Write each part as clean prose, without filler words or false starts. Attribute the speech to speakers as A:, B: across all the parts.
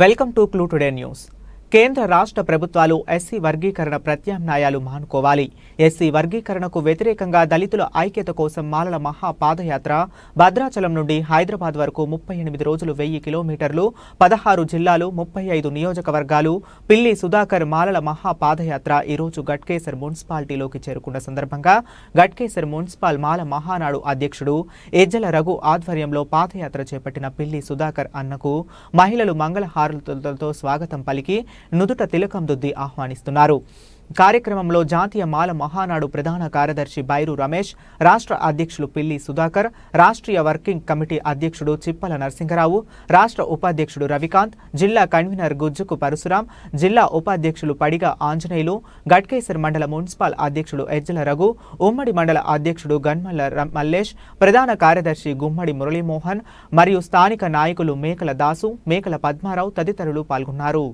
A: Welcome to clue today news. కేంద్ర రాష్ట్ర ప్రభుత్వాలు ఎస్సీ వర్గీకరణ ప్రత్యామ్నాయాలు మానుకోవాలి. ఎస్సీ వర్గీకరణకు వ్యతిరేకంగా దళితుల ఐక్యత కోసం మాలల మహా పాదయాత్ర భద్రాచలం నుండి హైదరాబాద్ వరకు 38 రోజులు 1000 కిలోమీటర్లు 16 జిల్లాలు 35 నియోజకవర్గాలు పిల్లి సుధాకర్ మాలల మహా పాదయాత్ర ఈరోజు గట్కేసర్ మున్సిపాలిటీలోకి చేరుకున్న సందర్భంగా గట్కేసర్ మున్సిపల్ మాల మహానాడు అధ్యక్షుడు ఎజ్జల రఘు ఆధ్వర్యంలో పాదయాత్ర చేపట్టిన పిల్లి సుధాకర్ అన్నకు మహిళలు మంగళహారతులతో స్వాగతం పలికి నుదుట తిలకం దుద్ది ఆహ్వానిస్తున్నారు. కార్యక్రమంలో జాతీయ మాల మహానాడు ప్రధాన కార్యదర్శి బైరు రమేష్, రాష్ట్ర అధ్యక్షులు పిల్లి సుధాకర్, రాష్ట్రీయ వర్కింగ్ కమిటీ అధ్యక్షుడు చిప్పల నరసింగరావు, రాష్ట్ర ఉపాధ్యక్షుడు రవికాంత్, జిల్లా కన్వీనర్ గుజ్జుకు పరశురాం, జిల్లా ఉపాధ్యక్షులు పడిగ ఆంజనేయులు, గట్కేసర్ మండల మున్సిపల్ అధ్యక్షుడు ఎజ్జల రఘు, ఉమ్మడి మండల అధ్యక్షుడు గన్మల్ల మల్లేష్, ప్రధాన కార్యదర్శి గుమ్మడి మురళీమోహన్ మరియు స్థానిక నాయకులు మేకల దాసు, మేకల పద్మారావు తదితరులు పాల్గొన్నారు.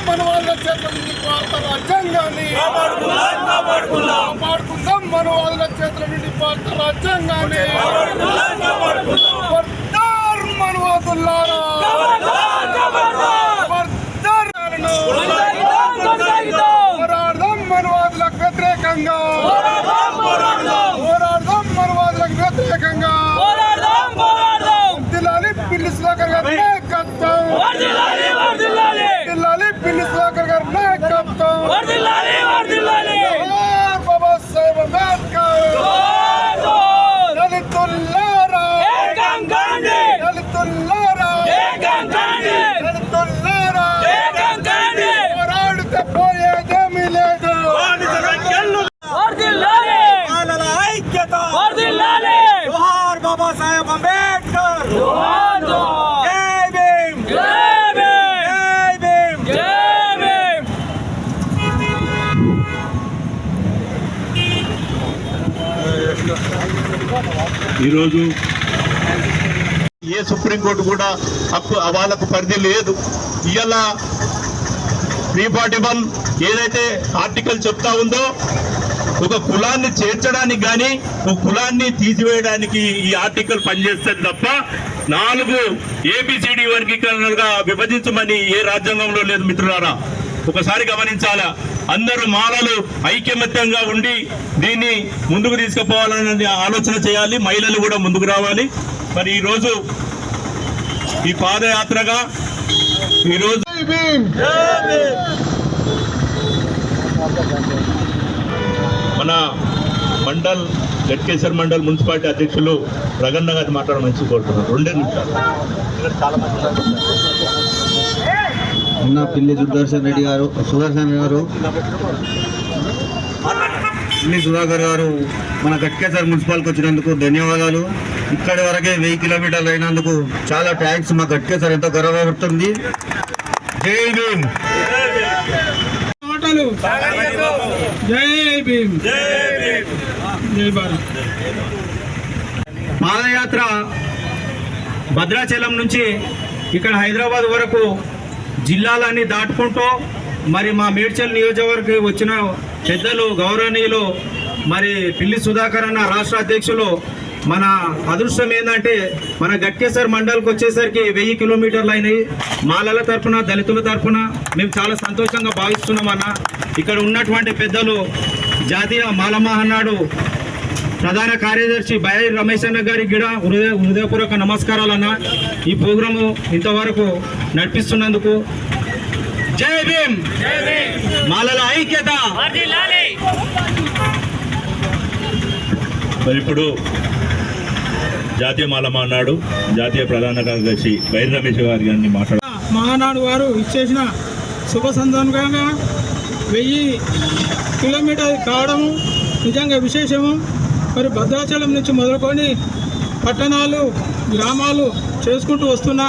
B: మనవాళ్ళ చేతుల నుండి భారత రాజ్యాంగాన్ని కాపాడుకుందాం. మనవాళ్ళ చేతుల నుండి భారత రాజ్యాంగాన్ని మనవాదులారా పోరాడదాం మనవాదులకు వ్యతిరేకంగా, పోరాడదాం మనవాదులకు వ్యతిరేకంగా. వర్ధిల్లాలి పిల్లి సుధాకర్ గారి నాయకత్వం, పిల్లి సుధాకర్ గారి నాయకత్వం. బాబాసాహెబ్ అంబేద్కర్ దళితులారా, దళితులారా, దళితులారా పోరాడితే పోయేదేమీ లేదు. ఐక్యత జోహార్ బాబాసాహెబ్ అంబేద్కర్.
C: ఈరోజు ఏ సుప్రీంకోర్టు కూడా వాళ్ళకు పరిధి లేదు. ఇవాళ 341 ఏదైతే ఆర్టికల్ చెప్తా ఉందో ఒక కులాన్ని చేర్చడానికి కానీ ఒక కులాన్ని తీసివేయడానికి ఈ ఆర్టికల్ పనిచేస్తుంది తప్ప 4 ABCD వర్గీకరణలుగా విభజించమని ఏ రాజ్యాంగంలో లేదు మిత్రులారా. ఒకసారి గమనించాలా. అందరూ మాలలు ఐకమత్యంగా ఉండి దీన్ని ముందుకు తీసుకుపోవాలనే ఆలోచన చేయాలి. మహిళలు కూడా ముందుకు రావాలి. మరి ఈరోజు ఈ పాదయాత్రగా ఈరోజు మన మండల్ గట్కేసర్ మండల్ మున్సిపాలిటీ అధ్యక్షులు రగన్న గారి మాట్లాడడం మంచి కోరుతున్నారు. 2 నిమిషాలు.
D: పిల్లి సుదర్శన్ రెడ్డి గారు, సుదర్శన్ గారు, పిల్లి సుధాకర్ గారు మన గట్కేసర్ మున్సిపాలిటీకి వచ్చినందుకు ధన్యవాదాలు. ఇక్కడి వరకే 1000 కిలోమీటర్లు అయినందుకు చాలా థ్యాంక్స్. మా గట్కేసర్ ఎంతో గర్వపడుతుంది. జై భీమ్,
B: జై భీమ్, జై భారత్.
E: పాదయాత్ర భద్రాచలం నుంచి ఇక్కడ హైదరాబాద్ వరకు జిల్లాలన్నీ దాటుకుంటూ మరి మా మేడ్చల్ నియోజకవర్గం వచ్చిన పెద్దలు గౌరవనీయులు మరి పిల్లి సుధాకర్ అన్న రాష్ట్ర అధ్యక్షులు. మన అదృష్టం ఏంటంటే మన గట్కేసర్ మండల్కి వచ్చేసరికి 1000 కిలోమీటర్లు అయినాయి. మాలల తరఫున దళితుల తరఫున మేము చాలా సంతోషంగా భావిస్తున్నాం అన్న. ఇక్కడ ఉన్నటువంటి పెద్దలు జాతీయ మాల మహానాడు ప్రధాన కార్యదర్శి బైరు రమేష్ అన్న గారికి కూడా హృదయపూర్వక నమస్కారాలన్న. ఈ ప్రోగ్రాము ఇంతవరకు నడిపిస్తున్నందుకు జై భీమ్, మాలల ఐక్యత.
C: మరి ఇప్పుడు జాతీయ మాల మహానాడు జాతీయ ప్రధాన కార్యదర్శి బైరు రమేష్ గారిని
B: మహానాడు వారు ఇచ్చేసిన శుభ సందర్భంగా 1000 కిలోమీటర్లు కావడము నిజంగా విశేషము. మరి భద్రాచలం నుంచి మొదలుకొని
F: పట్టణాలు గ్రామాలు చేసుకుంటూ వస్తున్న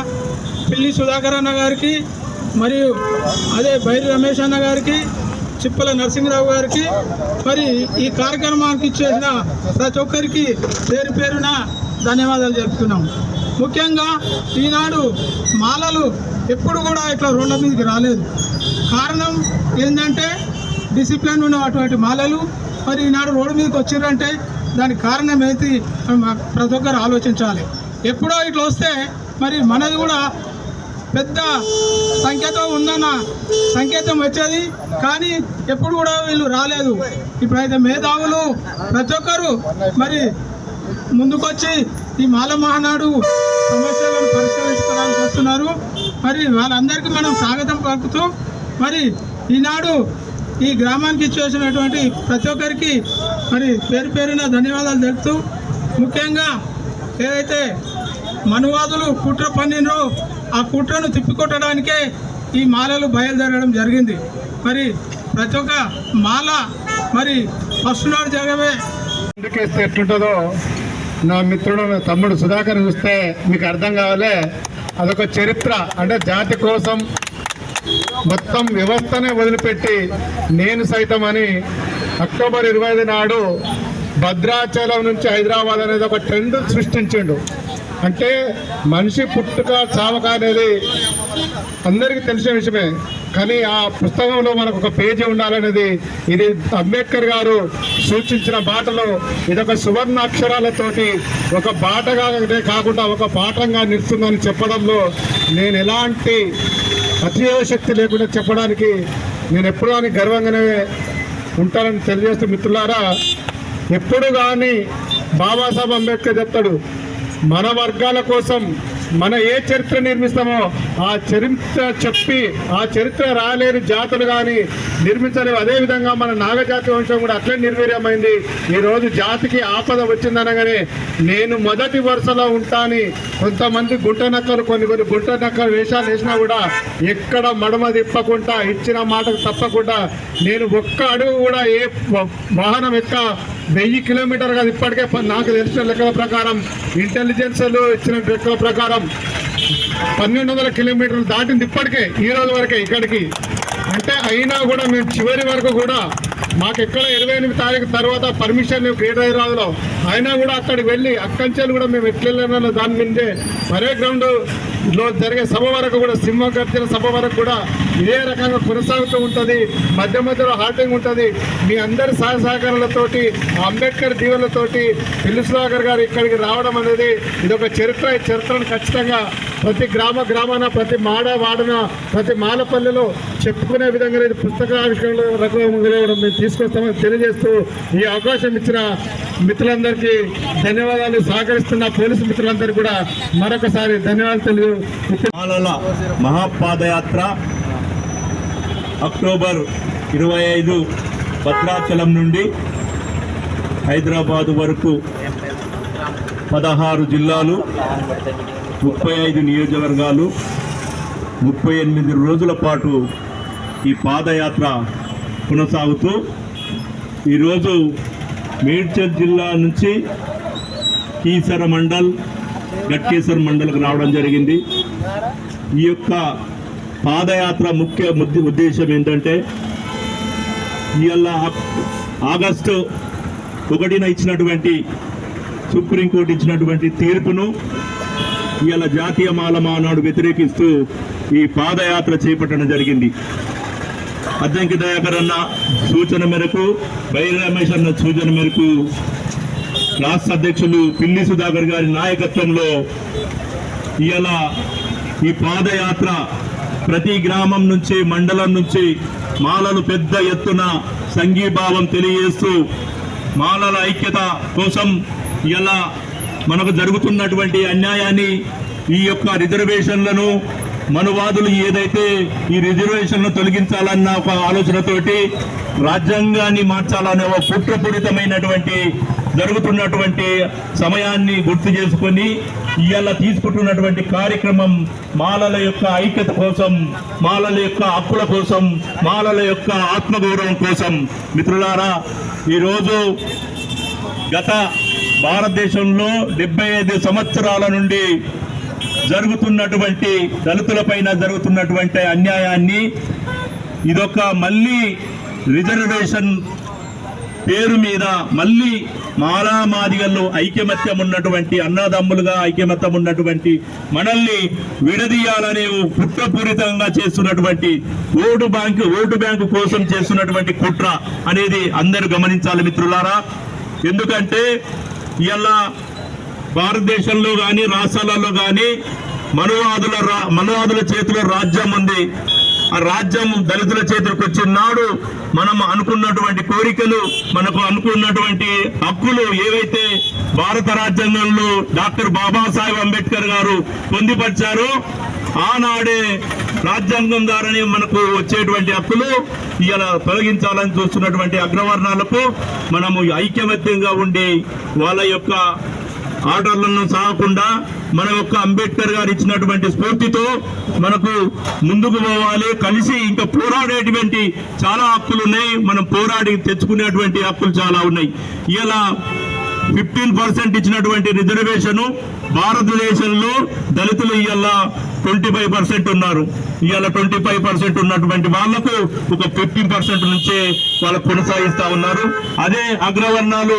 F: పిల్లి సుధాకర్ అన్న గారికి మరియు అదే బైరి రమేష్ అన్న గారికి చిప్పల నరసింహరావు గారికి మరి ఈ కార్యక్రమానికి ఇచ్చేసిన ప్రతి ఒక్కరికి పేరు పేరున ధన్యవాదాలు చెప్తున్నాం. ముఖ్యంగా ఈనాడు మాలలు ఎప్పుడు కూడా ఇట్లా రోడ్ల మీదకి రాలేదు. కారణం ఏంటంటే డిసిప్లిన్ ఉన్న అటువంటి మాలలు మరి ఈనాడు రోడ్డు మీదకి వచ్చిందంటే దానికి కారణం ఏంటి ప్రతి ఒక్కరు ఆలోచించాలి. ఎప్పుడో ఇట్లా వస్తే మరి మనది కూడా పెద్ద సంఖ్యతో ఉందన్న సంకేతం వచ్చేది, కానీ ఎప్పుడు కూడా వీళ్ళు రాలేదు. ఇప్పుడైతే మేధావులు ప్రతి ఒక్కరు మరి ముందుకొచ్చి ఈ మాల మహానాడు సమస్యలను పరిష్కరించుకోవడానికి వస్తున్నారు. మరి వాళ్ళందరికీ మనం స్వాగతం పలుకుతూ మరి ఈనాడు ఈ గ్రామానికి ఇచ్చేసినటువంటి ప్రతి ఒక్కరికి మరి పేరు పేరున ధన్యవాదాలు తెలుపుతూ, ముఖ్యంగా ఏదైతే మనువాదులు కుట్ర పన్నినో ఆ కుట్రను తిప్పికొట్టడానికే ఈ మాలలు బయలుదేరడం జరిగింది. మరి ప్రతి ఒక్క మాల మరి ఫస్ట్ నాడు జరగవే
B: ఎందుకేస్తే ఎట్లుంటుందో నా మిత్రుడు తమ్ముడు సుధాకర్ చూస్తే మీకు అర్థం కావాలి. అదొక చరిత్ర. అంటే జాతి కోసం మొత్తం వ్యవస్థనే వదిలిపెట్టి నేను సైతం అని అక్టోబర్ 25 నాడు భద్రాచలం నుంచి హైదరాబాద్ అనేది ఒక ట్రెండ్ సృష్టించిండు. అంటే మనిషి పుట్టుక చావక అనేది అందరికీ తెలిసిన విషయమే, కానీ ఆ పుస్తకంలో మనకు ఒక పేజీ ఉండాలనేది ఇది అంబేద్కర్ గారు సూచించిన బాటలో ఇదొక సువర్ణ అక్షరాలతోటి ఒక బాటగానే కాకుండా ఒక పాఠంగా నిలుస్తుందని చెప్పడంలో నేను ఎలాంటి అతిశక్తి లేకుండా చెప్పడానికి నేను ఎప్పుడూ అని గర్వంగానే ఉంటానని తెలియజేస్తూ, మిత్రులారా, ఎప్పుడు కానీ బాబాసాహెబ్ అంబేద్కర్ చెప్తాడు, మన వర్గాల కోసం మన ఏ చరిత్ర నిర్మిస్తామో ఆ చరిత్ర చెప్పి ఆ చరిత్ర రాలేని జాతులు కానీ నిర్మించలేవు. అదేవిధంగా మన నాగజాతి వంశం కూడా అట్లే నిర్వీర్యమైంది. ఈరోజు జాతికి ఆపద వచ్చిందనగానే నేను మొదటి వరుసలో ఉంటాని కొంతమంది గుంట నక్కలు కొన్ని గుంట నక్కలు వేషాలు వేసినా కూడా ఎక్కడ మడమ తిప్పకుండా ఇచ్చిన మాటకు తప్పకుండా నేను ఒక్క అడుగు కూడా ఏ వాహనం ఎక్క 1000 కిలోమీటర్ కాదు, ఇప్పటికే నాకు తెలిసిన లెక్కల ప్రకారం ఇంటెలిజెన్స్లు ఇచ్చిన లెక్కల ప్రకారం 1200 కిలోమీటర్లు దాటింది ఇప్పటికే ఈ రోజు వరకే ఇక్కడికి. అంటే అయినా కూడా మేము చివరి వరకు కూడా మాకు ఎక్కడ 28 తారీఖు తర్వాత పర్మిషన్ లేవు గ్రేటర్ హైదరాబాద్లో, అయినా కూడా అక్కడికి వెళ్ళి అక్కంచెలు కూడా మేము ఎట్లా దాని మీదే పరే గ్రౌండ్లో జరిగే సభ వరకు కూడా సింహగర్జన సభ వరకు కూడా ఇదే రకంగా కొనసాగుతూ ఉంటుంది. మధ్య మధ్యలో హాల్టింగ్ ఉంటుంది. మీ అందరి సహకారాలతోటి అంబేద్కర్ దీవెనలతోటి పిల్లి సుధాకర్ గారు ఇక్కడికి రావడం అనేది ఇదొక చరిత్ర. ఈ చరిత్రను ఖచ్చితంగా ప్రతి గ్రామాన ప్రతి వాడన ప్రతి మాలపల్లెలో చెప్పుకునే విధంగా ఇది పుస్తకావిష్కరణ రకంగా మేము తీసుకొస్తామని తెలియజేస్తూ ఈ అవకాశం ఇచ్చిన మిత్రులందరికీ ధన్యవాదాలు. సహకరిస్తున్న పోలీసు మిత్రులందరికీ కూడా మరొకసారి ధన్యవాదాలు తెలియదు.
C: మాలల మహాపాదయాత్ర అక్టోబర్ 25 భద్రాచలం నుండి హైదరాబాదు వరకు 16 జిల్లాలు, 35 నియోజకవర్గాలు, 38 రోజుల పాటు ఈ పాదయాత్ర కొనసాగుతూ ఈరోజు మేడ్చల్ జిల్లా నుంచి కీసర మండల్, గట్కేసర్ మండల్కి రావడం జరిగింది. ఈ యొక్క పాదయాత్ర ముఖ్య ఉద్దేశం ఏంటంటే ఇవాళ ఆగస్టు 1న ఇచ్చినటువంటి సుప్రీంకోర్టు ఇచ్చినటువంటి తీర్పును ఇవాళ జాతీయ మాల మహానాడు వ్యతిరేకిస్తూ ఈ పాదయాత్ర చేపట్టడం జరిగింది. అద్దంకి దయాకర్ అన్న సూచన మేరకు, బైరి రమేష్ అన్న సూచన మేరకు రాష్ట్ర అధ్యక్షులు పిల్లి సుధాకర్ గారి నాయకత్వంలో ఇవాళ ఈ పాదయాత్ర ప్రతి గ్రామం నుంచి మండలం నుంచి మాలలు పెద్ద ఎత్తున సంఘీభావం తెలియజేస్తూ మాలల ఐక్యత కోసం ఇలా మనకు జరుగుతున్నటువంటి అన్యాయాన్ని, ఈ యొక్క రిజర్వేషన్లను మనువాదులు ఏదైతే ఈ రిజర్వేషన్లను తొలగించాలన్న ఒక ఆలోచనతోటి రాజ్యాంగాన్ని మార్చాలనే ఒక కుట్రపూరితమైనటువంటి జరుగుతున్నటువంటి సమయాన్ని గుర్తు చేసుకొని ఇవాళ తీసుకుంటున్నటువంటి కార్యక్రమం మాలల యొక్క ఐక్యత కోసం, మాలల యొక్క హక్కుల కోసం, మాలల యొక్క ఆత్మగౌరవం కోసం. మిత్రులారా, ఈరోజు గత భారతదేశంలో 75 సంవత్సరాల నుండి జరుగుతున్నటువంటి దళితులపైన జరుగుతున్నటువంటి అన్యాయాన్ని ఇదొక మళ్ళీ రిజర్వేషన్ పేరు మీద మళ్ళీ మాలామాదిగల్లో ఐకమత్యం ఉన్నటువంటి అన్నదమ్ములుగా ఐకమత్యం ఉన్నటువంటి మనల్ని విడదీయాలనే కుట్రపూరితంగా చేస్తున్నటువంటి ఓటు బ్యాంకు కోసం చేస్తున్నటువంటి కుట్ర అనేది అందరూ గమనించాలి మిత్రులారా. ఎందుకంటే ఇలా భారతదేశంలో కానీ రాష్ట్రాలలో కానీ మనువాదుల చేతిలో రాజ్యం ఉంది. ఆ రాజ్యం దళితుల చేతులకు వచ్చిన నాడు మనం అనుకున్నటువంటి కోరికలు, మనకు అనుకున్నటువంటి హక్కులు ఏవైతే భారత రాజ్యాంగంలో డాక్టర్ బాబాసాహెబ్ అంబేద్కర్ గారు పొందుపరిచారో ఆనాడే రాజ్యాంగం ద్వారానే మనకు వచ్చేటువంటి హక్కులు ఇలా తొలగించాలని చూస్తున్నటువంటి అగ్రవర్ణాలకు మనము ఐకమత్యంగా ఉండి వాళ్ళ యొక్క ఆర్డర్లను సాగకుండా మన యొక్క అంబేద్కర్ గారు ఇచ్చినటువంటి స్ఫూర్తితో మనకు ముందుకు పోవాలి. కలిసి ఇంకా పోరాడేటువంటి చాలా హక్కులు ఉన్నాయి. మనం పోరాడి తెచ్చుకునేటువంటి హక్కులు చాలా ఉన్నాయి. ఇలా 15% ఇచ్చినటువంటి రిజర్వేషన్ భారతదేశంలో దళితులు ఇలా 25% ఉన్నారు. ఇవాళ 25% ఉన్నటువంటి వాళ్లకు ఒక 15% నుంచే వాళ్ళు కొనసాగిస్తా ఉన్నారు. అదే అగ్రవర్ణాలు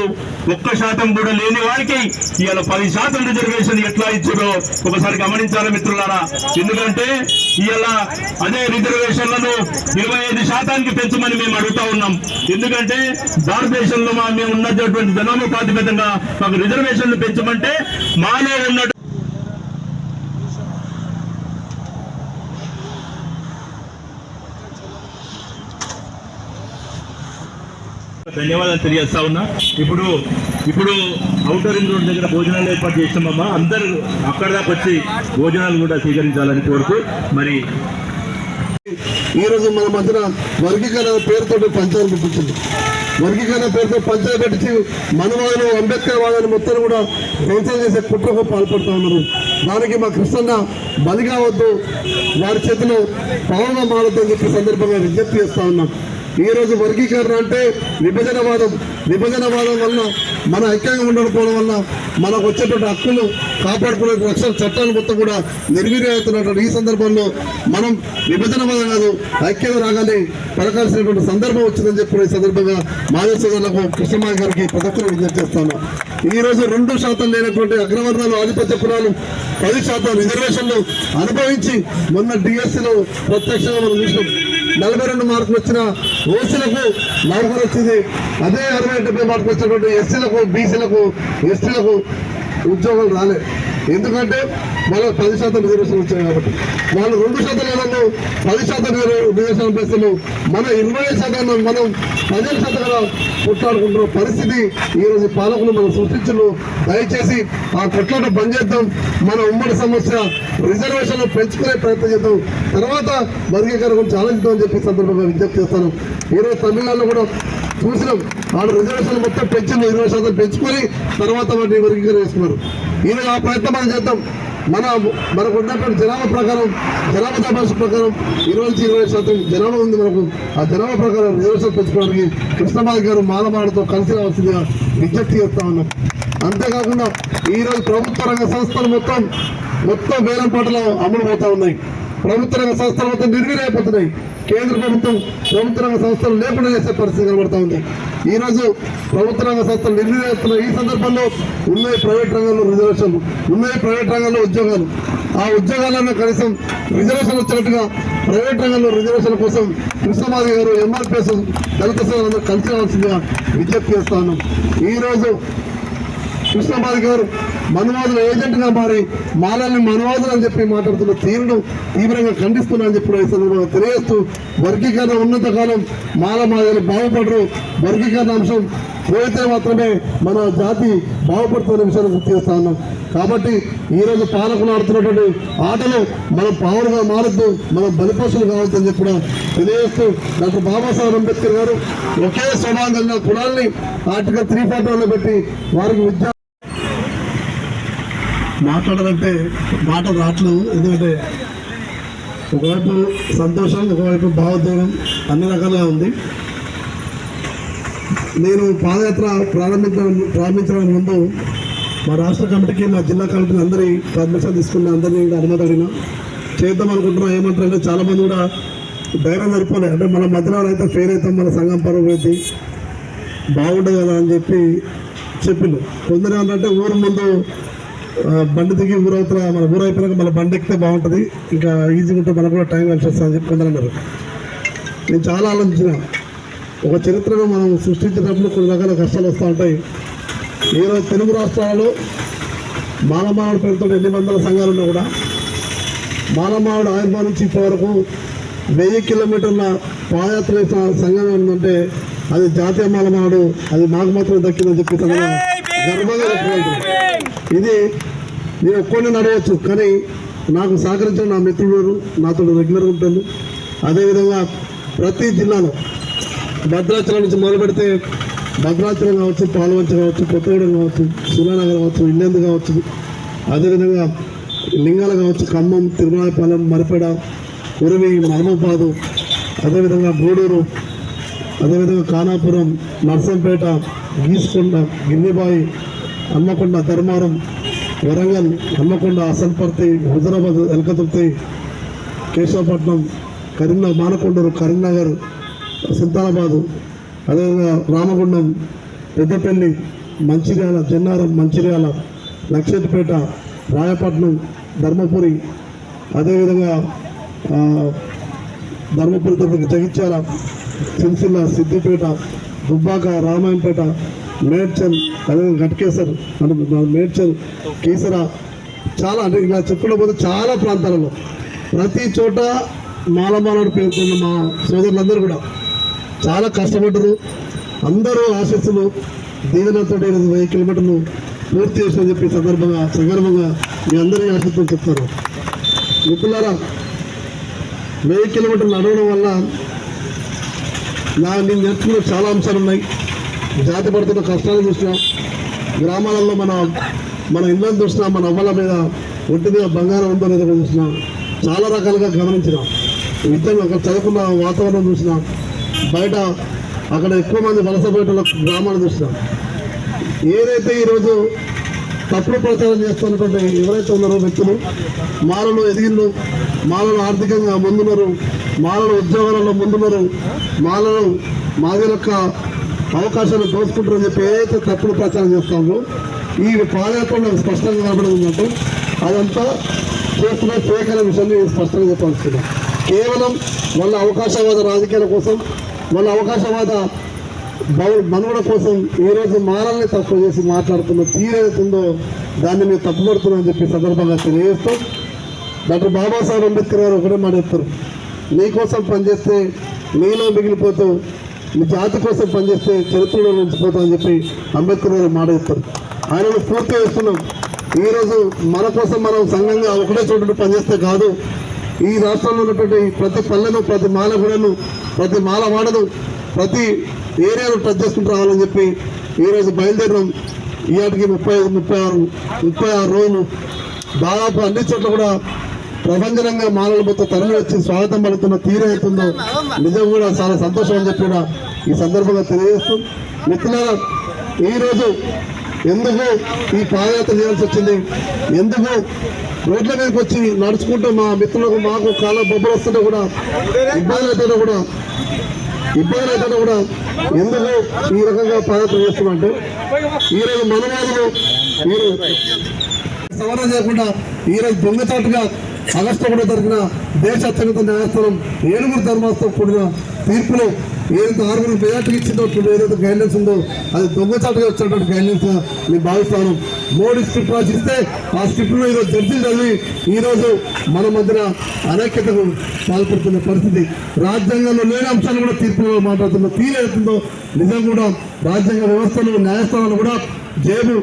C: 1% కూడా లేని వారికి ఇవాళ 10% రిజర్వేషన్ ఎట్లా ఇచ్చారో ఒకసారి గమనించాలి మిత్రులారా. ఎందుకంటే ఇవాళ అదే రిజర్వేషన్లను 25% పెంచమని మేము అడుగుతా ఉన్నాం. ఎందుకంటే భారతదేశంలో మేము ఉన్నటువంటి జనాభా ప్రాతిపదికగా మాకు రిజర్వేషన్లు పెంచమంటే మాలో ఉన్న ధన్యవాదాలు తెలియజేస్తా ఉన్నా. ఇప్పుడు ఔటర్ రింగ్ రోడ్ దగ్గర భోజనాలు ఏర్పాటు చేస్తామమ్మా. అందరూ అక్కడ దాకా వచ్చి భోజనాలు కూడా స్వీకరించాలని కోరుతూ మరి
G: ఈరోజు మన మధ్యన వర్గీకరణ పేరుతో పంచాయతీ పెట్టింది. వర్గీకరణ పేరుతో పంచాయతీ పెట్టి మనవాళ్ళు అంబేద్కర్ వాదాన్ని మొత్తం కూడా ధ్వంసం చేసే కుట్రకు పాల్పడుతూ ఉన్నారు. దానికి మా కృష్ణన్న బలి కావద్దు, వారి చేతిలో పవనంగా మారద్దని చెప్పి సందర్భంగా విజ్ఞప్తి చేస్తా ఉన్నాం. ఈరోజు వర్గీకరణ అంటే విభజనవాదం వల్ల మన ఐక్యంగా ఉండకపోవడం వల్ల మనకు వచ్చేటువంటి హక్కులు కాపాడుకునే రక్షణ చట్టాలు మొత్తం కూడా నిర్వీర్యమవుతున్నటువంటి ఈ సందర్భంలో మనం విభజనవాదం కాదు ఐక్యత రాగానే పలకాల్సినటువంటి సందర్భం వచ్చిందని చెప్పి ఈ సందర్భంగా మాజీ సోదరులకు కృష్ణమాయ గారికి ప్రతి ఒక్కరు విజ్ఞప్తి చేస్తాను. ఈరోజు 2% లేనటువంటి అగ్రవర్ణాలు ఆధిపత్య కులాలు 10% రిజర్వేషన్లు అనుభవించి మొన్న డిఎస్సీలో ప్రత్యక్షంగా మనం చూసినాం. 42 మార్కులు వచ్చిన ఓసీలకు 40 వచ్చింది. అదే 60-70 మార్కులు వచ్చినటువంటి ఎస్సీలకు, బీసీలకు, ఎస్టీలకు ఉద్యోగాలు రాలేదు. ఎందుకంటే వాళ్ళకి 10% రిజర్వేషన్ వచ్చాయి కాబట్టి. వాళ్ళు 2% లేదన్నా 10% రిజర్వేషన్ పెంచుతారు. మన 20% మనం 10% కొట్లాడుకుంటున్న పరిస్థితి ఈరోజు పాలకులు మనం సృష్టించు. దయచేసి ఆ కొట్లాట బంద్ చేద్దాం. మన ఉమ్మడి సమస్య రిజర్వేషన్లు పెంచుకునే ప్రయత్నం చేద్దాం. తర్వాత వర్గీకరణ గురించి ఆలోచిద్దాం అని చెప్పి సందర్భంగా విజ్ఞప్తి చేస్తాను. ఈరోజు తమిళనాడులో కూడా చూసినాం. వాళ్ళు రిజర్వేషన్ మొత్తం పెంచింది, 20% పెంచుకొని తర్వాత వాటిని వర్గీకరణ చేసుకున్నారు. ఈరోజు ఆ ప్రయత్నం మనం చేద్దాం. మనకు ఉన్నటువంటి జనాభా ప్రకారం, జనాభా తపాసు ప్రకారం 20% జనాభా ఉంది మనకు. ఆ జనాభా ప్రకారం రిజర్వేషన్ పెంచుకోవడానికి కృష్ణమాధవ్ గారు మాలమాడతో కలిసి రావాల్సిందిగా విజ్ఞప్తి చేస్తా ఉన్నాం. అంతేకాకుండా ఈరోజు ప్రభుత్వ రంగ సంస్థలు మొత్తం వేలం పాటలో అమలు పోతా ఉన్నాయి. ప్రభుత్వ రంగ సంస్థలు మొత్తం నిర్వీర్యమైపోతున్నాయి. కేంద్ర ప్రభుత్వం ప్రభుత్వ రంగ సంస్థలు లేకుండా చేసే పరిస్థితి కనబడతా ఉంది. ఈరోజు ప్రభుత్వ రంగ సంస్థలు నిర్వీర్యమవుతున్న ఈ సందర్భంలో ఉన్నాయి ప్రైవేట్ రంగంలో రిజర్వేషన్లు, ఉన్నాయి ప్రైవేట్ రంగంలో ఉద్యోగాలు. ఆ ఉద్యోగాలను కనీసం రిజర్వేషన్ వచ్చినట్టుగా ప్రైవేట్ రంగంలో రిజర్వేషన్ల కోసం కృష్ణమాధవ్ గారు, ఎంఆర్పిఎస్, దళిత సంఘాలందరూ కలిసి రావాల్సిందిగా విజ్ఞప్తి చేస్తా ఉన్నాం. ఈరోజు కృష్ణమాధవ్ గారు మనువాదుల ఏజెంట్గా మారి మాలాన్ని మనువాదులు అని చెప్పి మాట్లాడుతున్న తీరును తీవ్రంగా ఖండిస్తున్నా అని చెప్పి ఈ సందర్భంగా తెలియజేస్తూ, వర్గీకరణ ఉన్నంత కాలం మాలమాదిగలు బాగుపడరు. వర్గీకరణ అంశం పోయితే మాత్రమే మన జాతి బాగుపడుతున్న విషయాన్ని గుర్తు చేస్తా ఉన్నాం. కాబట్టి ఈరోజు పాలకులు ఆడుతున్నటువంటి ఆటలు మనం పావులుగా మారద్దు, మనం బలిపశులు కావద్దని చెప్పి కూడా తెలియజేస్తూ, డాక్టర్ బాబాసాహెబ్ అంబేద్కర్ గారు ఒకే స్వభావం కలిగిన కులాల్ని ఆర్టికల్ 341లో పెట్టి వారికి విద్య మాట్లాడాలంటే మాట రావట్లేదు. ఎందుకంటే ఒకవైపు సంతోషం, ఒకవైపు భావోద్వేగం అన్ని రకాలుగా ఉంది. నేను పాదయాత్ర ప్రారంభించడానికి ముందు మా రాష్ట్ర కమిటీకి మా జిల్లా కమిటీని అందరి పర్మిషన్ తీసుకున్న అందరినీ అనుమతి అడిగినా చేద్దాం అనుకుంటున్నా. ఏమంటారంటే చాలామంది కూడా ధైర్యం సరిపోలే, అంటే మన మధ్యలో అయితే ఫెయిల్ అవుతాం, మన సంఘం పరువు అయితే బాగుండదు కదా అని చెప్పిండు. కొందరు ఏంటంటే ఊరు ముందు బండి దిగి ఊరవుతున్న మన ఊరు అయిపోయినాక మన బండి ఎక్కితే బాగుంటుంది, ఇంకా ఈజీగా ఉంటే మనకు కూడా టైం కలిసి వస్తుంది అని చెప్పి కొందరు అన్నారు. నేను చాలా ఆలోచించిన, ఒక చరిత్రను మనం సృష్టించేటప్పుడు కొన్ని రకాల కష్టాలు వస్తూ ఉంటాయి. ఈరోజు తెలుగు రాష్ట్రాలలో మానమావుడు పేరుతో ఎన్ని వందల సంఘాలు ఉన్నా కూడా మానమావుడు ఆవిర్భావం నుంచి ఇప్పటివరకు 1000 కిలోమీటర్ల పాదయాత్ర చేసిన సంఘం ఏంటంటే అది జాతీయ మానమావుడు, అది మాకు మాత్రమే దక్కిందని చెప్పి గర్వంగా చెప్పుకుంటున్నాను. ఇది నేను ఒక్కడిని నడవచ్చు, కానీ నాకు సహకరించిన నా మిత్రులు నాతో రెగ్యులర్గా ఉంటాను. అదేవిధంగా ప్రతి జిల్లాలో భద్రాచలం నుంచి మొదలు పెడితే భద్రాచలం కావచ్చు, పాలవంచ కావచ్చు, కొత్తగూడెం కావచ్చు, సూర్యానగర్ కావచ్చు, ఇల్లెందు కావచ్చు, అదేవిధంగా లింగాల కావచ్చు, ఖమ్మం, తిరుమలపాలెం, మరిపేడ, ఉరవి, మహబూబాబాదు, అదేవిధంగా గూడూరు, అదేవిధంగా ఖానాపురం, నర్సంపేట, గీసుకొండ, గిన్నెబాయి, హన్మకొండ, ధర్మారం, వరంగల్, హన్మకొండ, అసన్పర్తి, హుజరాబాద్, ఎల్కతుర్తి, కేశవపట్నం, కరీంనగర్, మానకొండూరు, కరీంనగర్, సుల్తానాబాదు, అదేవిధంగా రామగుండం, పెద్దపల్లి, మంచిర్యాల, జన్నారం, మంచిర్యాల, లక్షెట్పేట, రాయపట్నం, ధర్మపురి, అదేవిధంగా ధర్మపురి తరపున జగిత్యాల, సిరిసిల్ల, సిద్దిపేట, దుబ్బాక, రామాయంపేట, మేడ్చల్, అదేవిధంగా ఘట్కేసర్, మేడ్చల్, కీసర, చాలా అంటే ఇలా చెప్పుకోకపోతే చాలా ప్రాంతాలలో ప్రతి చోట మాలమాలడు పేరుకున్న మా సోదరులందరూ కూడా చాలా కష్టపడ్డారు. అందరూ ఆశీస్సులు దీవెనతో 1000 కిలోమీటర్లు పూర్తి చేసిన చెప్పి సగర్వంగా మీ అందరినీ ఆశీస్సులు చెప్తారు. మిత్రులారా, 1000 కిలోమీటర్లు నడవడం వల్ల నేను నేర్చుకున్న చాలా అంశాలు ఉన్నాయి. జాతి పడుతున్న కష్టాలు చూసినా, గ్రామాలలో మన ఇళ్ళని చూసినా, మన అవ్వల మీద ఒంటి మీద బంగారం ఉందో లేదో చూసినా, చాలా రకాలుగా గమనించిన. విద్యను అక్కడ చదువుకున్న వాతావరణం చూసినా, బయట అక్కడ ఎక్కువ మంది వలస బయటలో గ్రామాలు చూసినా, ఏదైతే ఈరోజు తప్పుడు ప్రచారం చేస్తున్నటువంటి ఎవరైతే ఉన్నారో వ్యక్తులు, మాలలో ఎదిగిండు, మాలలో ఆర్థికంగా ముందున్నారు, మాలలో ఉద్యోగాలలో ముందున్నారు, మాలలో మాది యొక్క అవకాశాలు దోచుకుంటారని చెప్పి ఏదైతే తప్పుడు ప్రచారం చేస్తామో ఈ పాదయాత్రలో స్పష్టంగా కనబడిందంటే అదంతా చేస్తున్న ఫేక్ అనే విషయాన్ని స్పష్టంగా చెప్పాల్సింది. కేవలం వాళ్ళ అవకాశవాద రాజకీయాల కోసం, వాళ్ళ అవకాశవాద మనుగడ కోసం ఈరోజు మానల్ని తక్కువ చేసి మాట్లాడుతున్న తీరేతుందో దాన్ని మీరు తప్పుపడుతున్నారని చెప్పి సందర్భంగా తెలియజేస్తూ, డాక్టర్ బాబాసాహెబ్ అంబేద్కర్ గారు ఒకటే మాట చెప్తారు, నీ కోసం పనిచేస్తే నీలో మిగిలిపోతూ, నీ జాతి కోసం పనిచేస్తే చరిత్రలో నిలిచిపోతావు అని చెప్పి అంబేద్కర్ గారు మాట చెప్తారు. ఆయనను స్ఫూర్తి చేస్తున్నాం. ఈరోజు మన కోసం మనం సంఘంగా ఒకటే చోటు పనిచేస్తే కాదు, ఈ రాష్ట్రంలో ఉన్నటువంటి ప్రతి పల్లెను, ప్రతి మాలగూడను, ప్రతి మాలవాడను, ప్రతి ఏరియాను టచ్ చేసుకుంటూ రావాలని చెప్పి ఈరోజు బయలుదేరినాం. ఈనాటికి 36 రోజులు దాదాపు అన్ని చోట్ల కూడా ప్రపంచంగా మాలల మొత్తం తరలి వచ్చి స్వాగతం పలుకుతున్న తీరు అవుతుందో నిజం కూడా చాలా సంతోషం అని చెప్పి కూడా ఈ సందర్భంగా తెలియజేస్తూ, మిత్రులారా, ఈరోజు ఎందుకు ఈ పాదయాత్ర చేయాల్సి వచ్చింది, ఎందుకు రోడ్ల మీదకి వచ్చి నడుచుకుంటూ మా మిత్రులకు మాకు కాళ్ళ బొబ్బలు వస్తుంటే కూడా ఇబ్బందులు అయితే కూడా ఎందుకు ఈ రకంగా పాదయాత్ర చేస్తున్నామంటే, ఈరోజు మనవాదులు మీరు సవరణ చేయకుండా ఈరోజు దొంగచాటుగా ఆగస్టు 1వ తారీఖున దేశ అత్యున్నత న్యాయస్థానం 7 ధర్మాలతో కూడిన తీర్పులో ఏదైతే 6 మెజార్టీ ఇచ్చిందో, ఏదైతే గైడ్లైన్స్ ఉందో అది దొంగచాటుగా వచ్చినటువంటి గైడ్లైన్స్ నేను భావిస్తాను. మోడీ స్క్రిప్ట్ రాసిస్తే ఆ స్క్రిప్ట్లో ఈరోజు జడ్జిలు చదివి ఈరోజు మన మధ్యన అనైక్యతకు పాల్పడుతున్న పరిస్థితి, రాజ్యాంగంలో లేని అంశాలు కూడా తీర్పులో మాట్లాడుతున్న తీరేతుందో నిజం కూడా రాజ్యాంగ వ్యవస్థలు, న్యాయస్థానాలు కూడా జేబు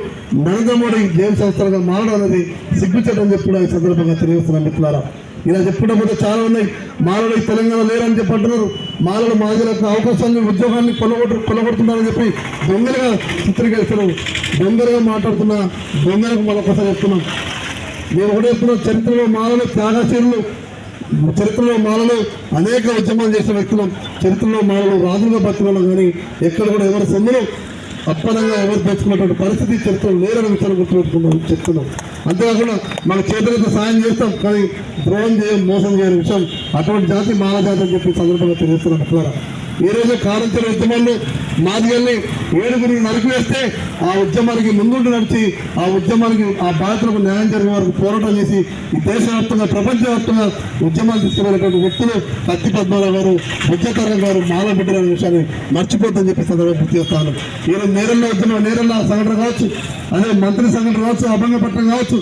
G: నరేంద్ర మోడీ జేబు సంస్థలుగా మారడం అనేది సిగ్గుచేటని చెప్పి కూడా ఈ సందర్భంగా తెలియజేస్తున్నాం. మిత్రులారా, ఇలా చెప్పుకుంటే చాలా ఉన్నాయి. మాలలు ఈ తెలంగాణ లేరని చెప్పి అంటున్నారు. మాలలు మాజీలకు అవకాశాన్ని, ఉద్యోగాన్ని కొనగొడుతున్నారని చెప్పి దొంగలుగా చిత్రీకరిస్తున్నారు. దొంగలుగా మాట్లాడుతున్న దొంగలకు మరొకసారి చెప్తున్నాం. మేము ఒకటే చెప్తున్నాం, చరిత్రలో మాలలు త్యాగశీలు, చరిత్రలో మాలలు అనేక ఉద్యమాలు చేసిన వ్యక్తులు, చరిత్రలో మాలలు రాజులుగా బతికలో కానీ ఎక్కడ కూడా ఎవరి సొమ్మును అప్పనంగా ఎవరు తెచ్చుకున్నటువంటి పరిస్థితి చరిత్రలో లేరని విషయాన్ని గుర్తుపెట్టుకున్నాం చెప్తున్నాం. అంతేకాకుండా మన చేతులతో సాయం చేస్తాం కానీ ద్రోహం చేయం, మోసం చేయని విషయం అటువంటి జాతి మాల జాతి అని చెప్పి సందర్భంగా తెలియజేస్తున్నాం. ద్వారా ఈ రోజు కారంచెల ఉద్యమాల్లో మాదిగల్ని 7 నరికివేస్తే ఆ ఉద్యమానికి ముందుండి నడిచి ఆ ఉద్యమానికి ఆ బాధితులకు న్యాయం జరిగే వరకు పోరాటం చేసి ఈ దేశవ్యాప్తంగా ప్రపంచవ్యాప్తంగా ఉద్యమాలు తీసుకువెళ్ళేటువంటి వ్యక్తులు కత్తి పద్మారావు గారు, బుజ్జతరం గారు, మాల బిడ్డలు అనే విషయాన్ని మర్చిపోతుందని చెప్పి సందర్భంగా గుర్తు చేస్తాను. ఈరోజు నేరల్ల ఉద్యమం, నేరల్ల సంఘటన కావచ్చు, అదే మంత్రి సంఘటన కావచ్చు, అభంగపట్నం కావచ్చు,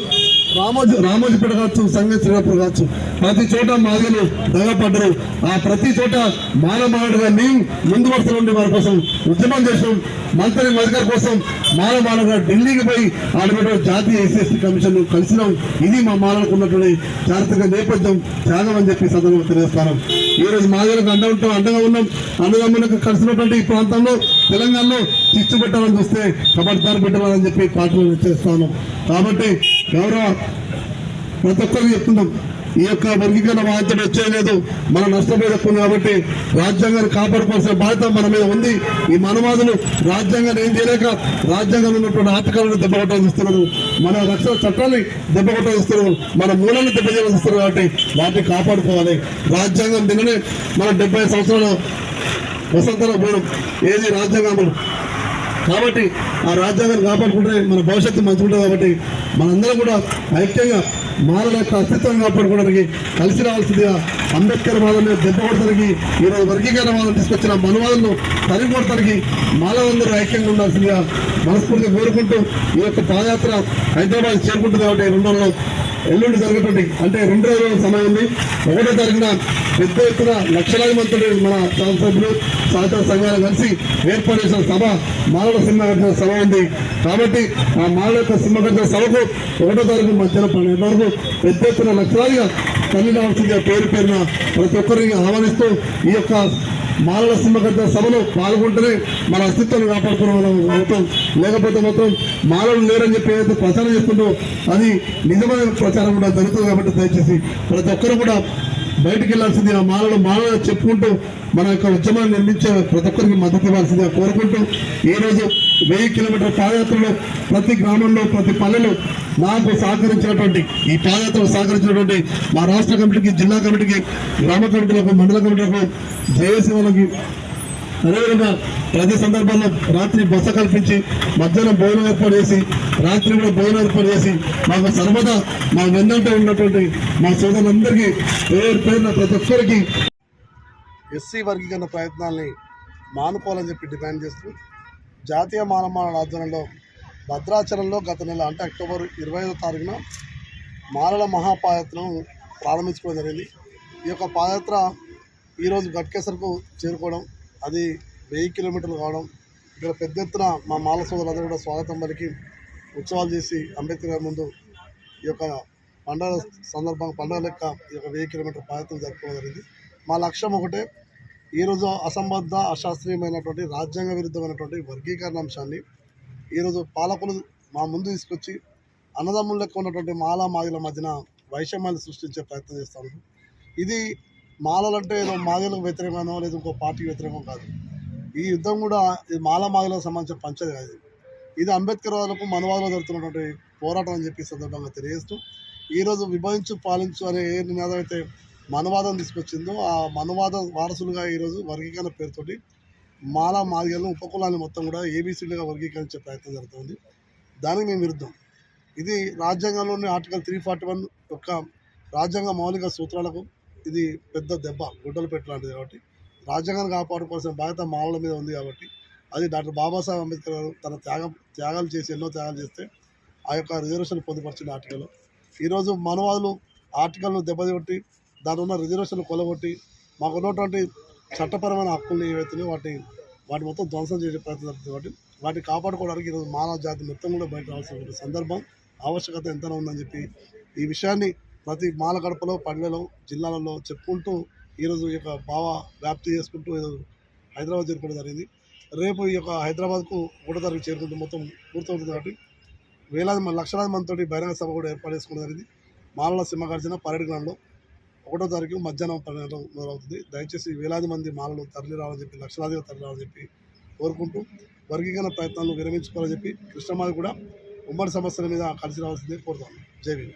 G: రామోజీపేట కావచ్చు, సంగతి శ్రీరాపూర్ కావచ్చు, ప్రతి చోట మాదిగలు దగపడ్డరు. ఆ ప్రతి చోట మానవుడుగా మేము ముందు వరుసలో ఉండి వారి కోసం ఉద్యమం చేసాం. మంత్రి మధికారి కోసం మానవుడుగా ఢిల్లీకి పోయి ఆడబెట్ట జాతీయ ఎస్సీ కమిషన్ కలిసినాం. ఇది మా మానవులకు ఉన్నటువంటి చారిత్రక నేపథ్యం, త్యాగం అని చెప్పి సందర్భంగా తెలియజేస్తాను. ఈ రోజు మాదిగలకు అండగా ఉన్నాం. అన్నదమ్ములకు కలిసినటువంటి ఈ ప్రాంతంలో తెలంగాణలో చిచ్చు పెట్టాలని చూస్తే కబడ్దారు పెట్టాలని చెప్పి పార్టీలు చేస్తాను. కాబట్టి గౌరవ ప్రతి ఒక్కరికి చెప్తున్నాం, ఈ యొక్క వర్గీకరణ బాధ్యత వచ్చేయలేదు, మనం నష్టపోయేస్తుంది. కాబట్టి రాజ్యాంగాన్ని కాపాడుకోవాల్సిన బాధ్యత మన మీద ఉంది. ఈ మనవాదులు రాజ్యాంగాన్ని ఏం చేయలేక రాజ్యాంగంలో ఉన్నటువంటి ఆర్టికల్ని దెబ్బకొట్టాలని ఇస్తున్నారు, మన రక్షణ చట్టాన్ని దెబ్బకొట్టాలని ఇస్తున్నారు, మన మూలాన్ని దెబ్బతీయాలని ఇస్తున్నారు. కాబట్టి వాటిని కాపాడుకోవాలి. రాజ్యాంగం దిననే మన 70 సంవత్సరాల వసంతలో పోవడం ఏది రాజ్యాంగం. కాబట్టి ఆ రాజ్యాంగాన్ని కాపాడుకుంటే మన భవిష్యత్తు మంచిగుంటుంది. కాబట్టి మనందరం కూడా ఐక్యంగా మాలల యొక్క అస్తిత్వాన్ని కాపాడుకోవడానికి కలిసి రావాల్సిందిగా, అంబేద్కర్ వాదాన్ని దెబ్బ కొడతానికి, ఈరోజు వర్గీకరణ వాదం తీసుకొచ్చిన మనువాదులను తరిమి కొడతానికి మాలలందరూ ఐక్యంగా ఉండాల్సిందిగా మనస్ఫూర్తిగా కోరుకుంటూ ఈ యొక్క పాదయాత్ర హైదరాబాద్ చేరుకుంటుంది. కాబట్టి 2 రోజులు ఎల్లుండి జరగటువంటి అంటే 2 రోజుల సమయం ఉంది. 1వ తారీఖున పెద్ద ఎత్తున లక్షలాది మంది మన సభ్యులు సహకార సంఘాలు కలిసి ఏర్పాటు చేసిన సభ మాలల సింహగర్జన సభ ఉంది. కాబట్టి ఆ మాలల యొక్క సింహగర్జన సభకు 1వ తారీఖు మధ్యాహ్నం 12 వరకు పెద్ద ఎత్తున లక్షలాదిగా తల్లి రావాల్సిందిగా పేరున ప్రతి ఒక్కరిని ఆహ్వానిస్తూ ఈ యొక్క మాలల సింహగర్జన సభలో పాల్గొంటేనే మన అస్తిత్వాన్ని కాపాడుకునే అవుతాం. లేకపోతే మొత్తం మాలలు లేరని చెప్పి ఏదైతే ప్రచారం చేస్తుందో అది నిజమైన ప్రచారం కూడా జరుగుతుంది. కాబట్టి దయచేసి ప్రతి ఒక్కరు కూడా బయటికి వెళ్లాల్సింది, ఆ మాలలు చెప్పుకుంటూ మన యొక్క ఉద్యమాన్ని నిర్మించే ప్రతి ఒక్కరికి మద్దతు ఇవ్వాల్సిందిగా కోరుకుంటూ ఈరోజు 1000 కిలోమీటర్ల పాదయాత్రలో ప్రతి గ్రామంలో ప్రతి పల్లెలో నాకు సహకరించినటువంటి ఈ పాదయాత్రలో సహకరించినటువంటి మా రాష్ట్ర కమిటీకి, జిల్లా కమిటీకి, గ్రామ కమిటీలకు, మండల కమిటీలకు, జేఏసీ వాళ్ళకి, అదేవిధంగా ప్రతి సందర్భంలో రాత్రి బస కల్పించి మధ్యాహ్నం భోజనం ఏర్పాటు చేసి రాత్రి కూడా భోజనం ఏర్పాటు చేసి మాకు సర్వదా మా వెన్నంటే ఉన్నటువంటి మా సోదరులందరికీ పేరున ప్రతి ఒక్కరికి ఎస్సీ వర్గీకరణ ప్రయత్నాల్ని మానుకోవాలని చెప్పి డిమాండ్ చేస్తూ జాతీయ మానవ ఆధ్వర్యంలో భద్రాచలంలో గత నెల అంటే అక్టోబర్ 25వ తారీఖున మాలల మహాపాదయాత్రను ప్రారంభించుకోవడం జరిగింది. ఈ యొక్క పాదయాత్ర ఈరోజు గట్కేసర్కు చేరుకోవడం, అది 1000 కిలోమీటర్లు కావడం, ఇక్కడ పెద్ద ఎత్తున మా మాల సోదరులందరూ కూడా స్వాగతం పలికి ఉత్సవాలు చేసి అంబేద్కర్ గారి ముందు ఈ యొక్క పండుగ సందర్భంగా పండుగ లెక్క ఈ యొక్క 1000 కిలోమీటర్ల పాదయాత్ర జరుపుకోవడం జరిగింది. మా లక్ష్యం ఒకటే, ఈరోజు అసంబద్ధ అశాస్త్రీయమైనటువంటి రాజ్యాంగ విరుద్ధమైనటువంటి వర్గీకరణ అంశాన్ని ఈరోజు పాలకులు మా ముందు తీసుకొచ్చి అన్నదమ్ముల లెక్క ఉన్నటువంటి మాదిగల మధ్యన వైషమ్యాలు సృష్టించే ప్రయత్నం చేస్తాను. ఇది మాలలంటే ఏదో మాదిగలకు వ్యతిరేకమో లేదా ఇంకో పార్టీకి వ్యతిరేకం కాదు. ఈ యుద్ధం కూడా ఇది మాదిగలకు సంబంధించిన పంచది కాదు. ఇది అంబేద్కర్ వాదులకు మనవాదులకు జరుగుతున్నటువంటి పోరాటం అని చెప్పి సందర్భంగా తెలియజేస్తూ ఈరోజు విభజించు పాలించు అనే ఏ నినాదం అయితే మనవాదం తీసుకొచ్చిందో ఆ మనవాద వారసులుగా ఈరోజు వర్గీకరణ పేరుతోటి మాదిగలను ఉపకులాన్ని మొత్తం కూడా ఏబీసీలుగా వర్గీకరించే ప్రయత్నం జరుగుతుంది. దానికి మేము విరుద్ధం. ఇది రాజ్యాంగంలోని ఆర్టికల్ 341 యొక్క రాజ్యాంగ మౌలిక సూత్రాలకు ఇది పెద్ద దెబ్బ, గుడ్డలు పెట్టలాంటిది. కాబట్టి రాజ్యాంగాన్ని కాపాడుకోవాల్సిన బాధ్యత మాలల మీద ఉంది. కాబట్టి అది డాక్టర్ బాబాసాహెబ్ అంబేద్కర్ గారు తన త్యాగాలు చేసి ఎన్నో త్యాగాలు చేస్తే ఆ యొక్క రిజర్వేషన్ పొందుపరిచిన ఆర్టికల్ ఈరోజు మనవాదులు ఆర్టికల్ను దెబ్బతీట్టి దాని ఉన్న రిజర్వేషన్లు కొలగొట్టి మాకు ఉన్నటువంటి చట్టపరమైన హక్కులు ఏవైతున్నాయో వాటి మొత్తం ధ్వంసం చేసే ప్రయత్నం జరుగుతుంది. కాబట్టి వాటిని కాపాడుకోవడానికి ఈరోజు మానవ జాతి మొత్తం కూడా బయట రావాల్సిన సందర్భం, ఆవశ్యకత ఎంతైనా ఉందని చెప్పి ఈ విషయాన్ని ప్రతి మాల గడపలో, పల్లెలో, జిల్లాలలో చెప్పుకుంటూ ఈరోజు ఈ యొక్క భావ వ్యాప్తి చేసుకుంటూ ఈరోజు హైదరాబాద్ చేరుకోవడం జరిగింది. రేపు ఈ యొక్క హైదరాబాద్కు 1వ తారీఖు చేరుకుంటూ మొత్తం పూర్తవుతుంది. కాబట్టి లక్షలాది మందితోటి బహిరంగ సభ కూడా ఏర్పాటు చేసుకోవడం జరిగింది. మాలల సింహగర్జన పరేడ్ గ్రౌండ్లో 1వ తారీఖు మధ్యాహ్నం 12 గంటలకు మొదలవుతుంది. దయచేసి వేలాది మంది మాలలు తరలి రావాలని చెప్పి, లక్షలాదిగా తరలి రావాలని చెప్పి కోరుకుంటూ వర్గీకరణ ప్రయత్నాలను విరమించుకోవాలని చెప్పి కృష్ణమాది కూడా ఉమ్మడి సమస్యల మీద కలిసి రావాల్సిందే కోరుతాను. జై భీమ్.